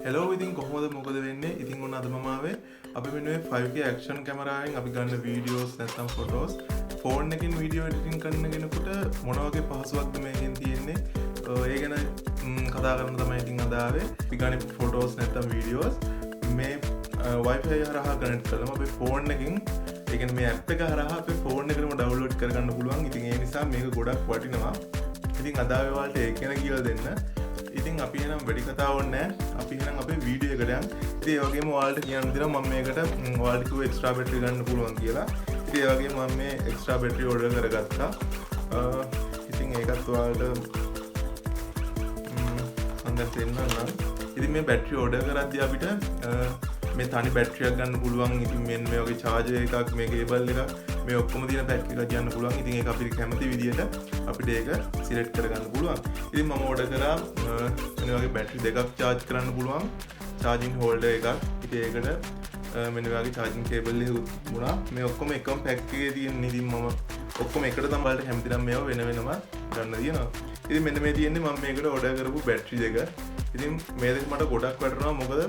Hello ඉතින් කොහොමද මොකද වෙන්නේ? ඉතින් ඔන්න අද මම ආවේ අපි මෙන්න මේ 5K ඇක්ෂන් කැමරාවෙන් අපි ගන්න වීඩියෝස් නැත්නම් ෆොටෝස් ෆෝන් එකකින් වීඩියෝ එඩිටින් කරන කෙනෙකුට මොන වගේ පහසුවක්ද මේකෙන් තියෙන්නේ? ඒ ගැන කතා කරන්න තමයි ඉතින් අද ආවේ. අපි ගන්න ෆොටෝස් නැත්නම් වීඩියෝස් මේ Wi-Fi හරහා කනෙක්ට් කරලා අපේ ෆෝන් එකකින් ඒ කියන්නේ මේ ඇප් එක හරහා අපේ ෆෝන් එකේම ඩවුන්ලෝඩ් කරගන්න පුළුවන්. ඉතින් ඒ නිසා මේක ගොඩක් වටිනවා. ඉතින් අද ආවේ ඔයාලට ඒක ගැන කියලා දෙන්න. ඉතින් අපි එනම් වැඩි කතාවක් නැහැ. අපි එහෙනම් අපේ වීඩියෝ එකට යමු. ඉතින් ඒ වගේම ඔයාලට කියන්න දෙනවා මම මේකට ඔයාලට කිව්ව එක්ස්ට්‍රා බැටරි ගන්න පුළුවන් කියලා. ඉතින් ඒ වගේම මම මේ එක්ස්ට්‍රා බැටරි ඕඩර් කරගත්තා. ඉතින් ඒකත් ඔයාලට මම දැන් දෙන්නම්. ඉතින් මේ බැටරි ඕඩර් කරද්දී අපිට මේ තනි බැටරියක් ගන්න පුළුවන්. ඉතින් මෙන්න මේ වගේ charger එකක්, මේ කේබල් එකක්, මේ ඔක්කොම තියෙන පැක් එකක් ගන්න පුළුවන්. ඉතින් ඒක අපිට කැමති විදියට අපිට ඒක සිලෙක්ට් කරගන්න පුළුවන්. ඉතින් මම ඕඩර් කරා මේ වගේ බැටරි දෙකක් charge කරන්න පුළුවන් charging holder එකක්. ඉතින් ඒකට මෙන්න මේ වගේ charging cable එක උනා. මේ ඔක්කොම එකම පැක් එකේ තියෙන. ඉතින් මම ඔක්කොම එකට තමයි බලන්න කැමති නම් මේවා වෙන වෙනම ගන්න තියෙනවා. ඉතින් මෙන්න මේ තියෙන්නේ මම මේකට ඕඩර් කරපු බැටරි දෙක. ඉතින් මේ දෙක මට ගොඩක් වටිනවා. මොකද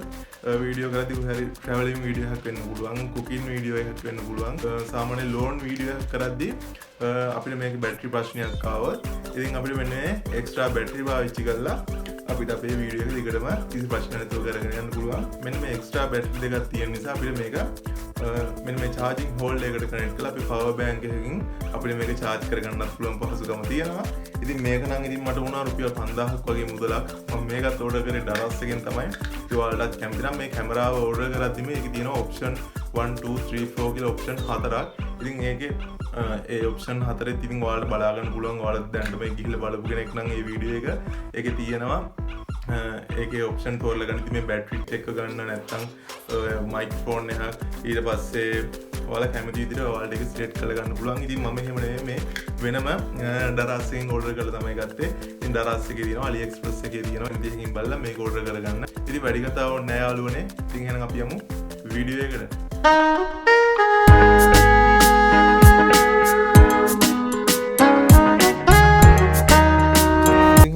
වීඩියෝ කරද්දී හරි ට්‍රැවලින් වීඩියෝ එකක් වෙන්න පුළුවන්, කුකින් වීඩියෝ එකක් වෙන්න පුළුවන්, සාමාන්‍ය ලෝන් වීඩියෝ එකක් කරද්දී අපිට මේක බැටරි ප්‍රශ්නයක් ආවොත් ඉතින් අපිට මෙන්න එක්ස්ට්‍රා බැටරි පාවිච්චි කරලා අපිට අපේ වීඩියෝ එක දිගටම කිසි ප්‍රශ්න නැතුව කරගෙන යන්න පුළුවන්. මෙන්න මේ එක්ස්ට්‍රා බැටරි දෙකක් තියෙන නිසා අපිට මේක මෙන්න මේ charging holder එකට කනෙක්ට් කරලා අපි power bank එකකින් අපිට මේක charge කරගන්නත් පුළුවන් පහසුකම තියෙනවා. ඉතින් මේක නම් ඉතින් මට වුණා රුපියල් 5000ක් වගේ මුදලක්. මම මේකත් ඕඩර් කරේ ඩලාස් එකෙන් තමයි. ඒ ඔයාලටත් කැමති නම් මේ කැමරාව ඕඩර් කරද්දි මේකේ තියෙනවා option 1 2 3 4 කියලා option හතරක්. ඉතින් ඒකේ ඒ option හතරෙත් ඉතින් ඔයාලට බලා ගන්න පුළුවන්. ඔයාලත් දැන් මේ ගිහිල්ලා බලපු කෙනෙක් නම් මේ වීඩියෝ එක ඒකේ තියෙනවා. ඒකේ option තෝරලා ගන්න. ඉතින් මේ බැටරි එක ගන්න නැත්නම් මයික්‍රොෆෝන් එක ඊට පස්සේ ඔයාලා කැමති විදිහට ඔයාලට ඒක සිලෙක්ට් කරලා ගන්න පුළුවන්. ඉතින් මම එහෙම නෙමෙයි මේ වෙනම ඩරාස් එකෙන් ඕඩර් කරලා තමයි ගත්තේ. ඉතින් ඩරාස් එකේ තියෙනවා, AliExpress එකේ තියෙනවා. ඉතින් එකකින් බලලා මේක ඕඩර් කරගන්න. ඉතින් වැඩි කතාවක් නැහැ යාළුවනේ. ඉතින් එහෙනම් අපි යමු වීඩියෝ එකට.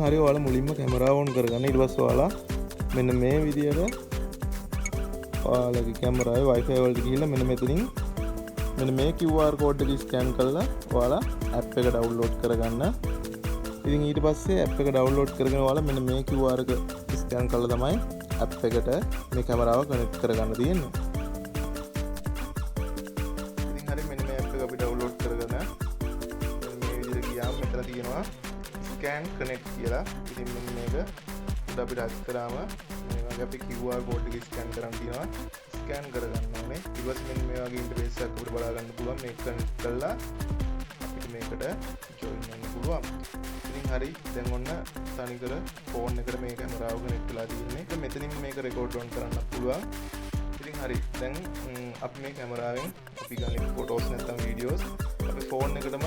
හරි ඔයාලා මුලින්ම කැමරාව ඔන් කරගන්න. ඊට පස්සේ ඔයාලා මෙන්න මේ විදියට ඔයාලගේ කැමරාවේ Wi-Fi වලට ගිහිල්ලා මෙන්න මෙතනින් මෙන්න මේ QR code එක ස්කෑන් කරලා ඔයාලා app එක download කරගන්න. ඉතින් ඊට පස්සේ app එක download කරගෙන ඔයාලා මෙන්න මේ QR එක ස්කෑන් කරලා තමයි app එකට මේ කැමරාව කනෙක්ට් කරගන්න තියෙන්නේ. ඉතින් හරි මෙන්න මේ app එක අපි download කරගෙන මේ විදියට ගියාම මෙතන තියෙනවා scan connect කියලා. ඉතින් මෙන්න මේක අපි ටච් කරාම මේ වගේ අපි QR code එක scan කරන් තියෙනවා. scan කරගන්න ඕනේ. ඊට පස්සේ මෙන්න මේ වගේ ඉන්ටර්ෆේස් එකක් අපිට බලා ගන්න පුළුවන්. මේක connect කරලා අපිට මේකට join වෙන්න පුළුවන්. ඉතින් හරි දැන් ඔන්න තනිකර ෆෝන් එකට මේ කැමරාව connect වෙලා තියෙන්නේ. මෙතනින් මේක record on කරන්න පුළුවන්. ඉතින් හරි දැන් අපි මේ කැමරාවෙන් අපි ගන්න ෆොටෝස් නැත්නම් වීඩියෝස් අපි ෆෝන් එකටම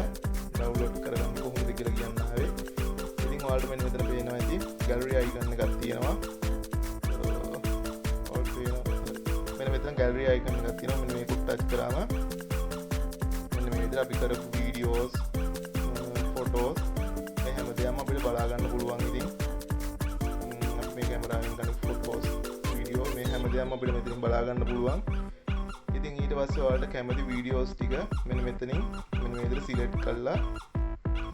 download කරගන්න කොහොමද කියලා කියන්න ආවේ. ඔයාලට මෙන්න මෙතන පේනවා ඇති gallery icon එකක් තියෙනවා. මෙන්න මෙතන gallery icon එකක් තියෙනවා. මෙන්න මේක ටච් කරාම මෙන්න මේ විදිහට අපි කරපු වීඩියෝස්, ෆොටෝස් මේ හැමදේම අපිට බලා ගන්න පුළුවන්. ඉතින් අපි මේ කැමරාවෙන් ගන්න ෆොටෝස්, වීඩියෝ මේ හැමදේම අපිට මෙතනින් බලා ගන්න පුළුවන්. ඉතින් ඊට පස්සේ ඔයාලට කැමති වීඩියෝස් ටික මෙන්න මෙතනින් මෙන්න මේ විදිහට සිලෙක්ට් කරලා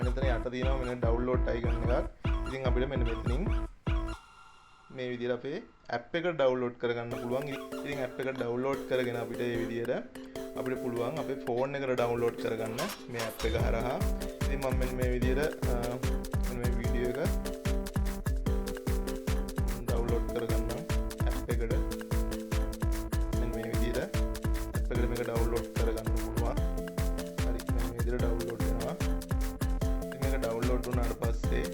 මෙතන යට තියෙනවා මෙන්න download icon එකක්. ඉතින් අපිට මෙන්න මෙතනින් මේ විදිහට අපේ app එක download කරගන්න පුළුවන්. ඉතින් app එක download කරගෙන අපිට මේ විදිහට අපිට පුළුවන් අපේ phone එකට download කරගන්න මේ app එක හරහා. ඉතින් මම මෙන්න මේ විදිහට මේ වීඩියෝ එක download කරගන්නම් app එකට. මෙන්න මේ විදිහට app එකට මේක download කරගන්න පුළුවන්. හරි මේ විදිහට download වෙනවා. download වුණාට පස්සේ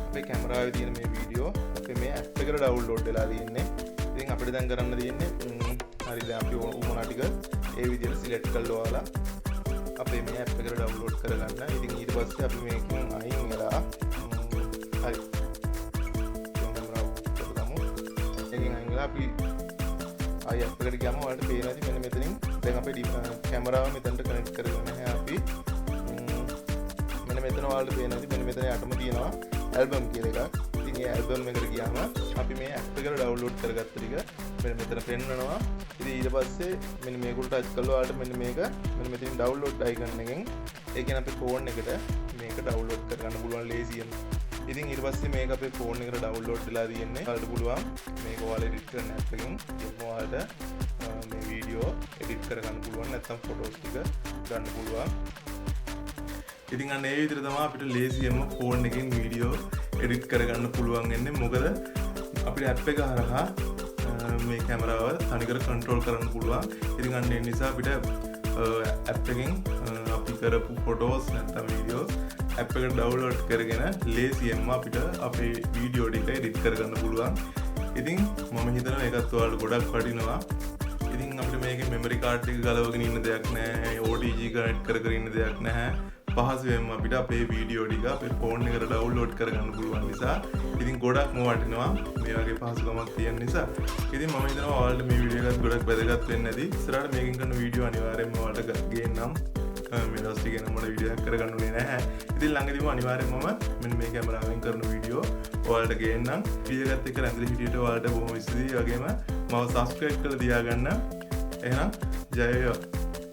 අපේ කැමරාවේ තියෙන මේ වීඩියෝ අපේ මේ app එකට download වෙලා තියෙන්නේ. ඉතින් අපිට දැන් කරන්න තියෙන්නේ හරි දැන් අපි උමනා ටික ඒ විදිහට select කරලා ඔයාලා අපේ මේ app එකට download කරගන්න. ඉතින් ඊට පස්සේ අපි මේකෙන් අයින් වෙලා හරි කැමරාව කරගමු. ඒකෙන් අයින් වෙලා අපි ආයි app එකට ගියාම ඔයාලට පේනවා ඉතින් මෙන්න මෙතනින් දැන් අපේ කැමරාව මෙතනට connect කරගෙන නැහැ අපි. මෙතන ඔයාලට පේනවා මෙන්න මෙතන යටම තියෙනවා ඇල්බම් කියලා එකක්. ඉතින් මේ ඇල්බම් එකට ගියාම අපි මේ ඇප් එක ඩවුන්ලෝඩ් කරගත්ත ටික මෙන්න මෙතන පෙන්නනවා. ඉතින් ඊට පස්සේ මෙන්න මේකට ටච් කළා වලට මෙන්න මේක මෙන්න මෙතන ඩවුන්ලෝඩ් අයිකන් එකෙන් ඒ කියන්නේ අපේ ෆෝන් එකට මේක ඩවුන්ලෝඩ් කරගන්න පුළුවන් ලේසියෙන්. ඉතින් ඊට පස්සේ මේක අපේ ෆෝන් එකට ඩවුන්ලෝඩ් වෙලා තියෙන්නේ. ඔයාලට පුළුවන් මේක ඔයාලා එඩිට් කරන ඇප් එකෙන් ඔයාලට මේ වීඩියෝ එඩිට් කරගන්න පුළුවන් නැත්නම් ෆොටෝස් ටික ගන්න පුළුවන්. ඉතින් අන්න ඒ විදිහට තමයි අපිට ලේසියෙන්ම ෆෝන් එකෙන් වීඩියෝ එඩිට් කරගන්න පුළුවන් වෙන්නේ. මොකද අපිට ඇප් එක හරහා මේ කැමරාව තනිකර කන්ට්‍රෝල් කරන්න පුළුවන්. ඉතින් අන්න ඒ නිසා අපිට ඇප් එකෙන් අපි කරපු ෆොටෝස් නැත්නම් වීඩියෝස් ඇප් එකට ඩවුන්ලෝඩ් කරගෙන ලේසියෙන්ම අපිට අපේ වීඩියෝ ටික එඩිට් කරගන්න පුළුවන්. ඉතින් මම හිතනවා ඒකත් ඔයාලට ගොඩක් වටිනවා. ඉතින් අපිට මේකේ මෙමරි කාඩ් එක ගලවගෙන ඉන්න දෙයක් නැහැ. OTG කනෙක්ට් කර ඉන්න දෙයක් නැහැ. පහසුවෙන්ම අපිට අපේ වීඩියෝ ටික අපේ ෆෝන් එකට ඩවුන්ලෝඩ් කරගන්න පුළුවන් නිසා ඉතින් ගොඩක්ම වටිනවා මේ වගේ පහසුකමක් තියෙන නිසා. ඉතින් මම හිතනවා ඔයාලට මේ වීඩියෝ එකත් ගොඩක් වැදගත් වෙන්න ඇති. ඉස්සරහට මේකෙන් කරන වීඩියෝ අනිවාර්යයෙන්ම ඔයාලට ගේන්නම්. මේ දවස් ටිකේ නම් මට වීඩියෝ එකක් කරගන්න උනේ නැහැ. ඉතින් ළඟදීම අනිවාර්යයෙන්ම මෙන්න මේ කැමරාවෙන් කරන වීඩියෝ ඔයාලට ගේන්නම්. වීඩියෝ එකත් එක්ක රැඳිලා හිටියට ඔයාලට බොහොම ස්තුතියි. වගේම මම සබ්ස්ක්‍රයිබ් කරලා තියාගන්න. එහෙනම් ජය වේවා.